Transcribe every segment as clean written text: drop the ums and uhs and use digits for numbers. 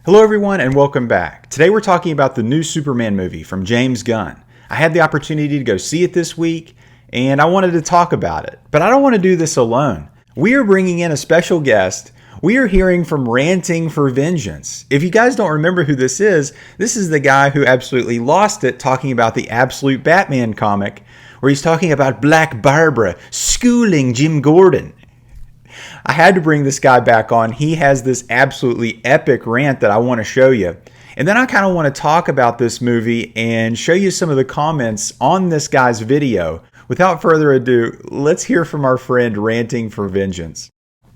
Hello everyone and welcome back. Today we're talking about the new Superman movie from James Gunn. I had the opportunity to go see it this week and I wanted to talk about it. But I don't want to do this alone. We are bringing in a special guest. We are hearing from Ranting for Vengeance. If you guys don't remember who this is the guy who absolutely lost it talking about the Absolute Batman comic where he's talking about Black Barbara schooling Jim Gordon. I had to bring this guy back on. He has this absolutely epic rant that I want to show you. And then I kind of want to talk about this movie and show you some of the comments on this guy's video. Without further ado, let's hear from our friend Ranting for Vengeance.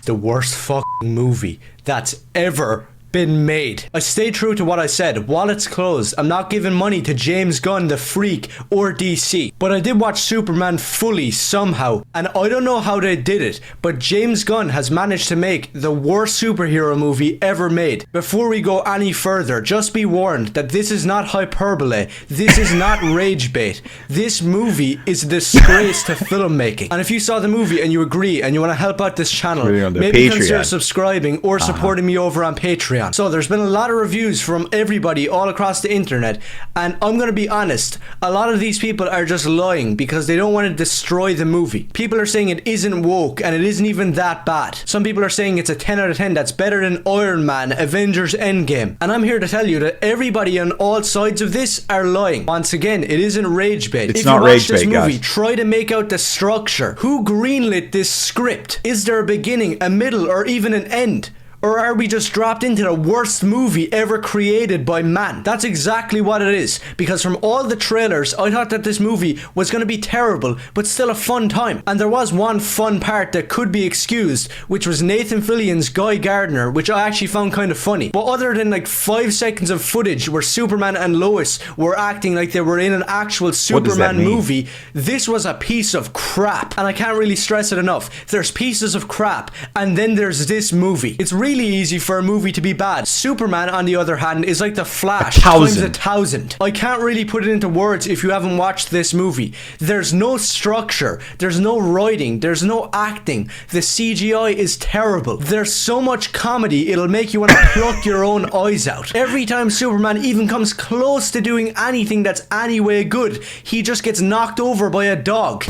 The worst fucking movie that's ever been made. I stay true to what I said. While it's closed, I'm not giving money to James Gunn, the Freak, or DC. But I did watch Superman fully somehow, and I don't know how they did it, but James Gunn has managed to make the worst superhero movie ever made. Before we go any further, just be warned that this is not hyperbole. This is not rage bait. This movie is a disgrace to filmmaking. And if you saw the movie and you agree and you want to help out this channel, maybe consider subscribing or supporting me over on Patreon. So there's been a lot of reviews from everybody all across the internet, and I'm gonna be honest, a lot of these people are just lying because they don't want to destroy the movie. People are saying it isn't woke and it isn't even that bad. Some people are saying it's a 10 out of 10 that's better than Iron Man, Avengers Endgame. And I'm here to tell you that everybody on all sides of this are lying. Once again, it isn't rage bait. It's not rage bait, guys. If you watch this movie, try to make out the structure. Who greenlit this script? Is there a beginning, a middle, or even an end? Or are we just dropped into the worst movie ever created by man? That's exactly what it is. Because from all the trailers, I thought that this movie was going to be terrible, but still a fun time. And there was one fun part that could be excused, which was Nathan Fillion's Guy Gardner, which I actually found kind of funny. But other than like 5 seconds of footage where Superman and Lois were acting like they were in an actual Superman movie, this was a piece of crap. And I can't really stress it enough. There's pieces of crap, and then there's this movie. It's really easy for a movie to be bad. Superman, on the other hand, is like the Flash times 1,000. I can't really put it into words if you haven't watched this movie. There's no structure, there's no writing, there's no acting. The CGI is terrible. There's so much comedy it'll make you want to pluck your own eyes out. Every time Superman even comes close to doing anything that's anyway good, he just gets knocked over by a dog.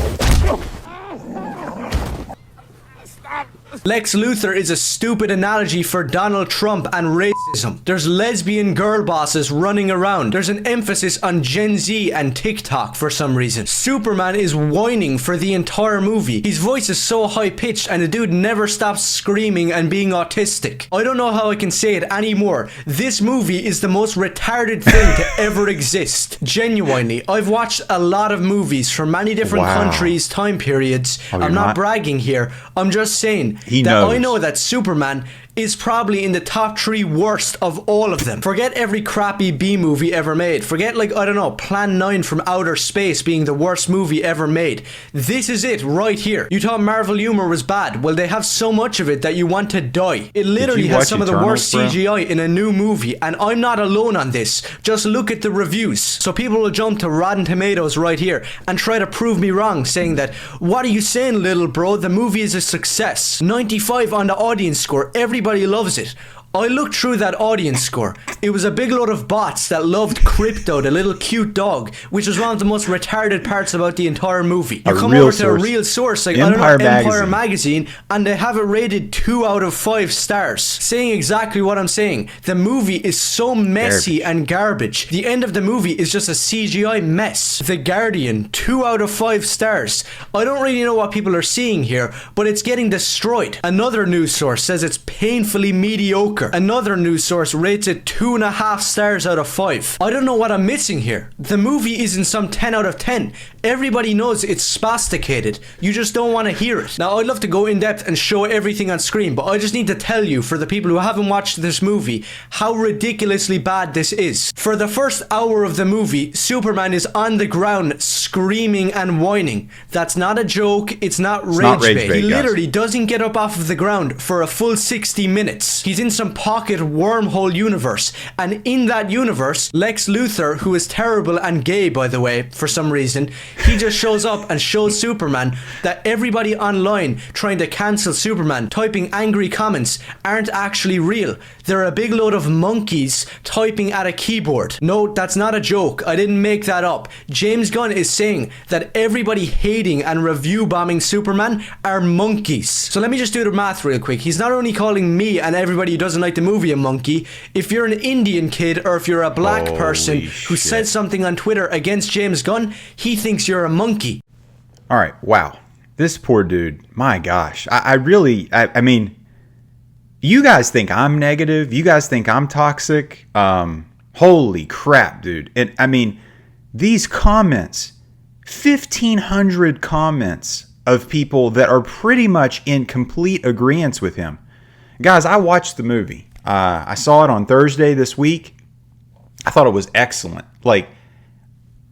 Lex Luthor is a stupid analogy for Donald Trump and racism. There's lesbian girl bosses running around. There's an emphasis on Gen Z and TikTok for some reason. Superman is whining for the entire movie. His voice is so high-pitched and the dude never stops screaming and being autistic. I don't know how I can say it anymore. This movie is the most retarded thing to ever exist. Genuinely, I've watched a lot of movies from many different countries, time periods. I'm not bragging here. I'm just saying I know that Superman is probably in the top 3 worst of all of them. Forget every crappy B movie ever made. Forget, like, I don't know, Plan 9 from Outer Space being the worst movie ever made. This is it right here. You thought Marvel humor was bad. Well, they have so much of it that you want to die. It literally has some of the worst CGI in a new movie, and I'm not alone on this. Just look at the reviews. So people will jump to Rotten Tomatoes right here and try to prove me wrong, saying that, what are you saying, little bro? The movie is a success. 95 on the audience score. Everybody loves it. I looked through that audience score. It was a big load of bots that loved Crypto, the little cute dog, which was one of the most retarded parts about the entire movie. You come over to a real source, like Empire Magazine, and they have it rated 2 out of 5 stars, saying exactly what I'm saying. The movie is so messy and garbage. The end of the movie is just a CGI mess. The Guardian, 2 out of 5 stars. I don't really know what people are seeing here, but it's getting destroyed. Another news source says it's painfully mediocre. Another news source rates it 2.5 stars out of 5. I don't know what I'm missing here. The movie isn't some 10 out of 10. Everybody knows it's spasticated. You just don't want to hear it. Now, I'd love to go in depth and show everything on screen, but I just need to tell you, for the people who haven't watched this movie, how ridiculously bad this is. For the first hour of the movie, Superman is on the ground screaming and whining. That's not a joke. It's not rage bait. He literally doesn't get up off of the ground for a full 60 minutes. He's in some random pocket wormhole universe. And in that universe, Lex Luthor, who is terrible and gay, by the way, for some reason, he just shows up and shows Superman that everybody online trying to cancel Superman, typing angry comments, aren't actually real. They're a big load of monkeys typing at a keyboard. No, that's not a joke. I didn't make that up. James Gunn is saying that everybody hating and review bombing Superman are monkeys. So let me just do the math real quick. He's not only calling me and everybody who doesn't like the movie a monkey. If you're an Indian kid or if you're a black person who said something on Twitter against James Gunn, he thinks you're a monkey. All right, wow. This poor dude, my gosh. I mean, you guys think I'm negative? You guys think I'm toxic? Holy crap, dude. And I mean, these comments, 1,500 comments of people that are pretty much in complete agreement with him. Guys, I watched the movie. I saw it on Thursday this week. I thought it was excellent. Like,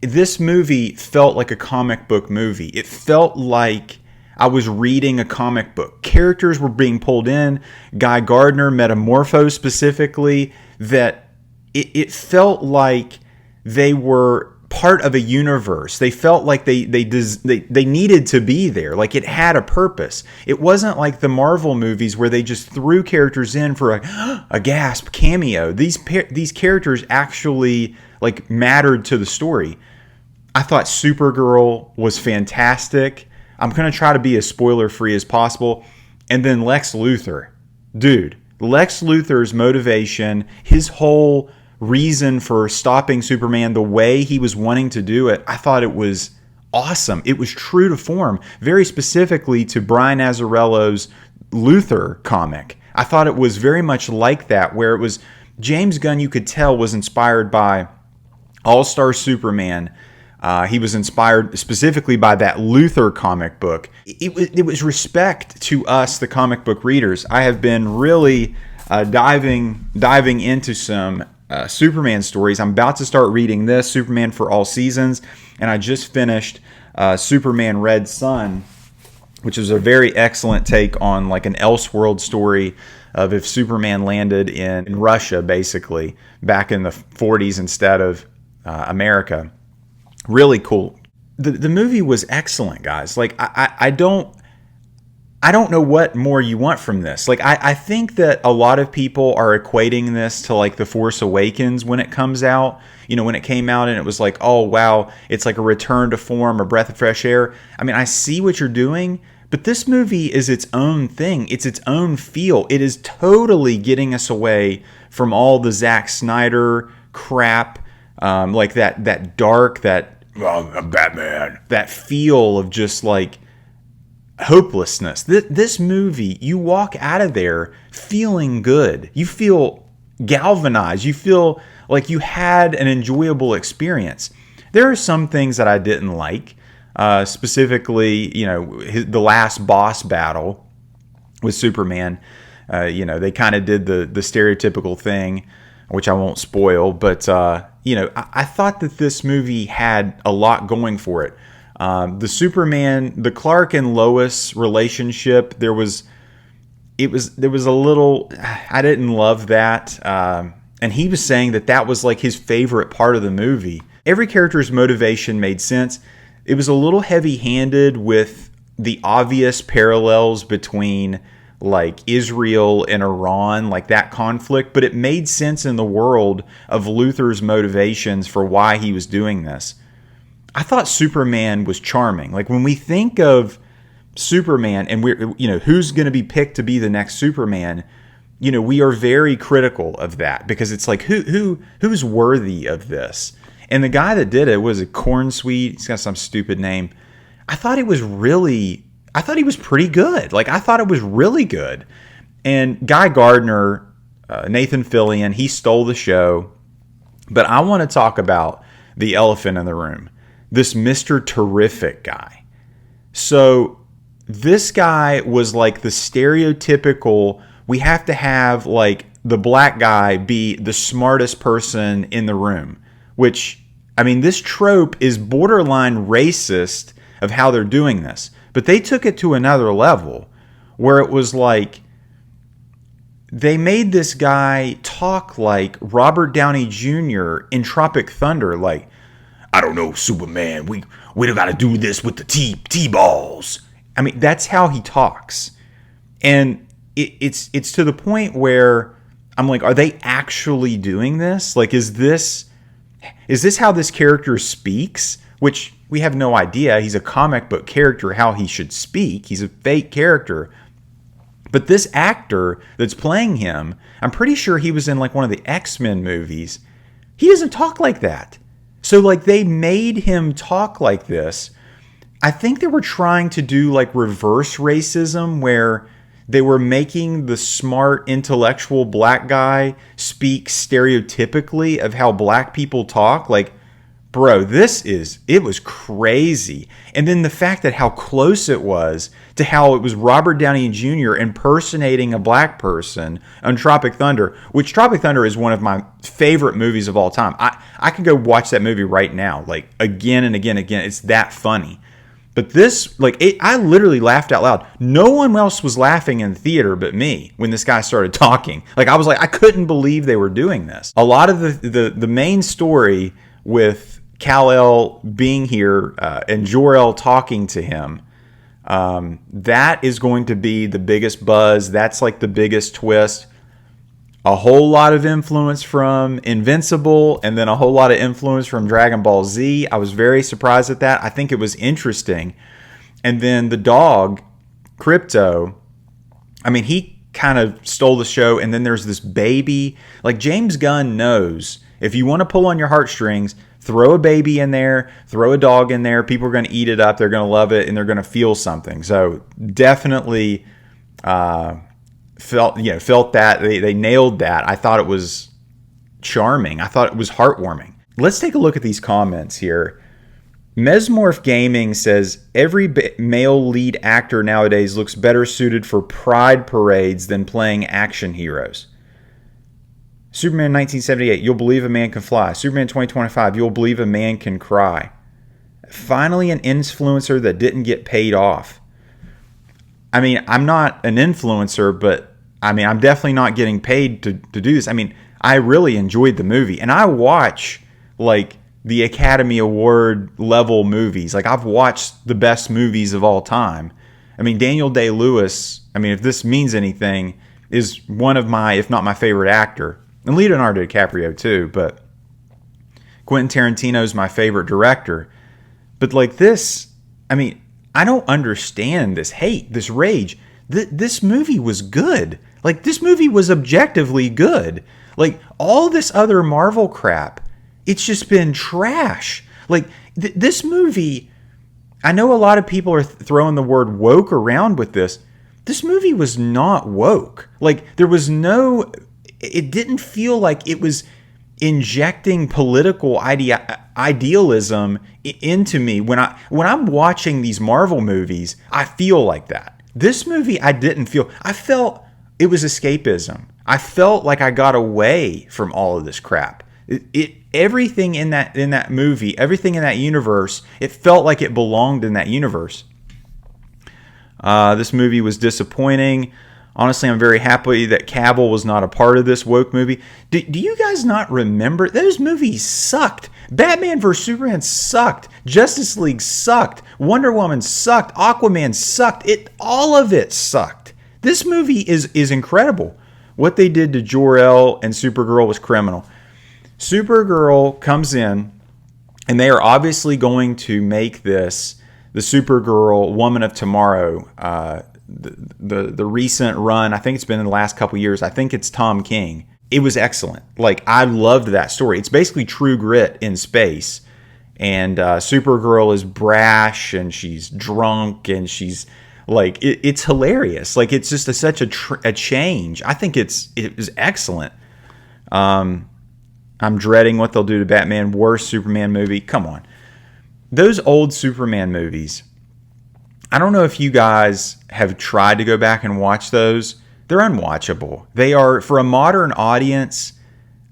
this movie felt like a comic book movie. It felt like I was reading a comic book. Characters were being pulled in. Guy Gardner, Metamorpho specifically, that it felt like they were part of a universe. They felt like they needed to be there. Like it had a purpose. It wasn't like the Marvel movies where they just threw characters in for a gasp cameo. These characters actually like mattered to the story. I thought Supergirl was fantastic. I'm going to try to be as spoiler-free as possible. And then Lex Luthor. Dude, Lex Luthor's motivation, his whole reason for stopping Superman, the way he was wanting to do it, I thought it was awesome. It was true to form, very specifically to Brian Azzarello's Luthor comic. I thought it was very much like that, where it was James Gunn, you could tell, was inspired by All-Star Superman. He was inspired specifically by that Luthor comic book. It was respect to us, the comic book readers. I have been really diving into some Superman stories. I'm about to start reading this, Superman for All Seasons, and I just finished Superman Red Sun, which is a very excellent take on like an Elseworld story of if Superman landed in Russia, basically, back in the 40s instead of America. Really cool. The movie was excellent, guys. Like I don't know what more you want from this. Like I think that a lot of people are equating this to like The Force Awakens when it comes out. You know, when it came out and it was like, oh wow, it's like a return to form, a breath of fresh air. I mean, I see what you're doing, but this movie is its own thing. It's its own feel. It is totally getting us away from all the Zack Snyder crap. Like that dark, Batman, that feel of just like hopelessness. This movie, you walk out of there feeling good. You feel galvanized. You feel like you had an enjoyable experience. There are some things that I didn't like, specifically, you know, the last boss battle with Superman. You know, they kind of did the stereotypical thing, which I won't spoil, but you know, I thought that this movie had a lot going for it. The Clark and Lois relationship, there was a little, I didn't love that. And he was saying that was like his favorite part of the movie. Every character's motivation made sense. It was a little heavy-handed with the obvious parallels between like Israel and Iran, like that conflict, but it made sense in the world of Luthor's motivations for why he was doing this. I thought Superman was charming. Like when we think of Superman and we're, you know, who's going to be picked to be the next Superman, you know, we are very critical of that because it's like who's worthy of this? And the guy that did it was a Cornsweet. He's got some stupid name. I thought he was pretty good. Like, I thought it was really good. And Guy Gardner, Nathan Fillion, he stole the show. But I want to talk about the elephant in the room. This Mr. Terrific guy. So, this guy was like the stereotypical, we have to have, like, the black guy be the smartest person in the room. Which, I mean, this trope is borderline racist of how they're doing this. But they took it to another level where it was like they made this guy talk like Robert Downey Jr. in Tropic Thunder, like, I don't know, Superman, we don't got to do this with the T-balls. I mean, that's how he talks. And it's to the point where I'm like, are they actually doing this? Like, is this how this character speaks? Which we have no idea. He's a comic book character, how he should speak. He's a fake character. But this actor that's playing him, I'm pretty sure he was in like one of the X-Men movies. He doesn't talk like that. So like they made him talk like this. I think they were trying to do like reverse racism where they were making the smart intellectual black guy speak stereotypically of how black people talk. Like, bro, it was crazy. And then the fact that how close it was to how it was Robert Downey Jr. impersonating a black person on Tropic Thunder, which Tropic Thunder is one of my favorite movies of all time. I could go watch that movie right now, like again and again and again. It's that funny. But this, I literally laughed out loud. No one else was laughing in the theater but me when this guy started talking. Like, I was like, I couldn't believe they were doing this. A lot of the main story with Kal-El being here and Jor-El talking to him, that is going to be the biggest buzz. That's like the biggest twist. A whole lot of influence from Invincible and then a whole lot of influence from Dragon Ball Z. I was very surprised at that. I think it was interesting. And then the dog, Crypto, I mean, he kind of stole the show. And then there's this baby. Like, James Gunn knows if you want to pull on your heartstrings, throw a baby in there, throw a dog in there. People are going to eat it up. They're going to love it, and they're going to feel something. So definitely felt that they nailed that. I thought it was charming. I thought it was heartwarming. Let's take a look at these comments here. Mesmorph Gaming says every male lead actor nowadays looks better suited for pride parades than playing action heroes. Superman 1978, you'll believe a man can fly. Superman 2025, you'll believe a man can cry. Finally, an influencer that didn't get paid off. I mean, I'm not an influencer, but I mean, I'm definitely not getting paid to do this. I mean, I really enjoyed the movie, and I watch like the Academy Award level movies. Like, I've watched the best movies of all time. I mean, Daniel Day-Lewis, I mean, if this means anything, is one of my, if not my favorite actor. And Leonardo DiCaprio too, but Quentin Tarantino's my favorite director. But like this, I mean, I don't understand this hate, this rage. This movie was good. Like, this movie was objectively good. Like, all this other Marvel crap, it's just been trash. Like, this movie, I know a lot of people are throwing the word woke around with this. This movie was not woke. Like, there was no... It didn't feel like it was injecting political idealism into me. When I'm watching these Marvel movies, I feel like that. This movie, I didn't feel. I felt it was escapism. I felt like I got away from all of this crap. Everything in that movie, everything in that universe, it felt like it belonged in that universe. This movie was disappointing. Honestly, I'm very happy that Cavill was not a part of this woke movie. Do you guys not remember? Those movies sucked. Batman vs. Superman sucked. Justice League sucked. Wonder Woman sucked. Aquaman sucked. All of it sucked. This movie is incredible. What they did to Jor-El and Supergirl was criminal. Supergirl comes in, and they are obviously going to make this the Supergirl Woman of Tomorrow. The recent run, I think it's been in the last couple years. I think it's Tom King. It was excellent. Like, I loved that story. It's basically True Grit in space. And Supergirl is brash and she's drunk and she's like, it's hilarious. Like, it's just such a change. I think it was excellent. I'm dreading what they'll do to Batman. Worst Superman movie. Come on. Those old Superman movies, I don't know if you guys have tried to go back and watch those. They're unwatchable. They are, for a modern audience,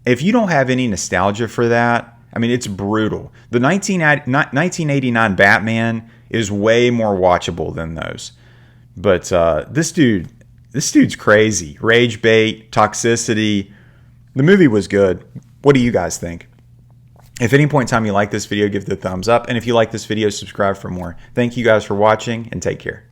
if you don't have any nostalgia for that, I mean, it's brutal. The 1989 Batman is way more watchable than those. But this dude, this dude's crazy. Rage bait, toxicity. The movie was good. What do you guys think? If at any point in time you like this video, give it a thumbs up. And if you like this video, subscribe for more. Thank you guys for watching, and take care.